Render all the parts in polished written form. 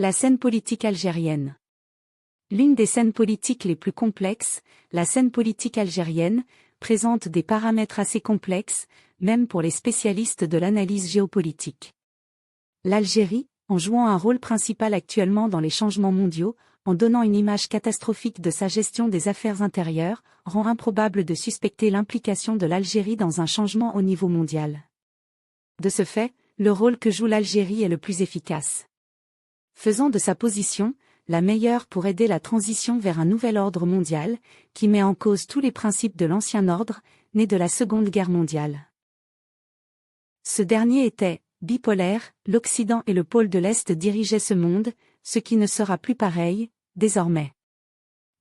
La scène politique algérienne. L'une des scènes politiques les plus complexes, la scène politique algérienne, présente des paramètres assez complexes, même pour les spécialistes de l'analyse géopolitique. L'Algérie, en jouant un rôle principal actuellement dans les changements mondiaux, en donnant une image catastrophique de sa gestion des affaires intérieures, rend improbable de suspecter l'implication de l'Algérie dans un changement au niveau mondial. De ce fait, le rôle que joue l'Algérie est le plus efficace. Faisant de sa position la meilleure pour aider la transition vers un nouvel ordre mondial, qui met en cause tous les principes de l'ancien ordre, né de la Seconde Guerre mondiale. Ce dernier était bipolaire, l'Occident et le pôle de l'Est dirigeaient ce monde, ce qui ne sera plus pareil, désormais.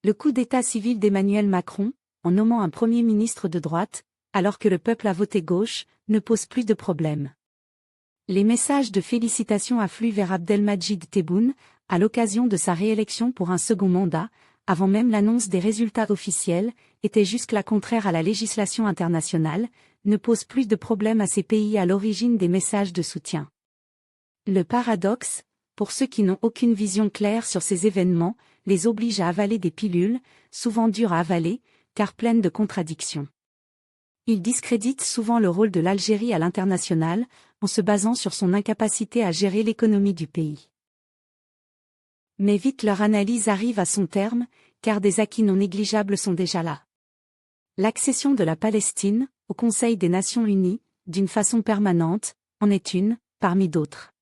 Le coup d'état civil d'Emmanuel Macron, en nommant un premier ministre de droite, alors que le peuple a voté gauche, ne pose plus de problème. Les messages de félicitations affluent vers Abdelmadjid Tebboune, à l'occasion de sa réélection pour un second mandat, avant même l'annonce des résultats officiels, étaient jusque-là contraires à la législation internationale, ne pose plus de problème à ces pays à l'origine des messages de soutien. Le paradoxe, pour ceux qui n'ont aucune vision claire sur ces événements, les oblige à avaler des pilules, souvent dures à avaler, car pleines de contradictions. Ils discréditent souvent le rôle de l'Algérie à l'international, en se basant sur son incapacité à gérer l'économie du pays. Mais vite leur analyse arrive à son terme, car des acquis non négligeables sont déjà là. L'accession de la Palestine, au Conseil des Nations Unies, d'une façon permanente, en est une, parmi d'autres.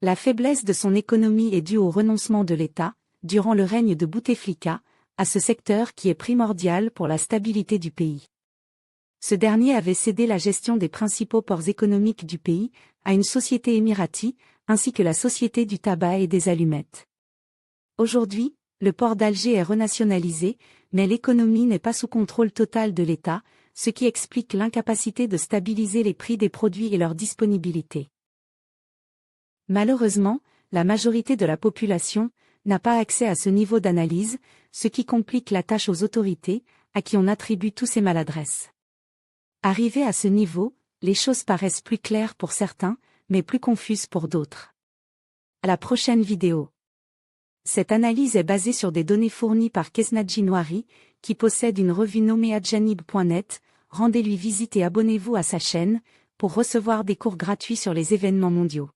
La faiblesse de son économie est due au renoncement de l'État, durant le règne de Bouteflika, à ce secteur qui est primordial pour la stabilité du pays. Ce dernier avait cédé la gestion des principaux ports économiques du pays, à une société émiratie, ainsi que la société du tabac et des allumettes. Aujourd'hui, le port d'Alger est renationalisé, mais l'économie n'est pas sous contrôle total de l'État, ce qui explique l'incapacité de stabiliser les prix des produits et leur disponibilité. Malheureusement, la majorité de la population n'a pas accès à ce niveau d'analyse, ce qui complique la tâche aux autorités, à qui on attribue tous ces maladresses. Arrivés à ce niveau, les choses paraissent plus claires pour certains, mais plus confuses pour d'autres. À la prochaine vidéo. Cette analyse est basée sur des données fournies par Kesnadji Noari, qui possède une revue nommée adjanib.net. Rendez-lui visite et abonnez-vous à sa chaîne, pour recevoir des cours gratuits sur les événements mondiaux.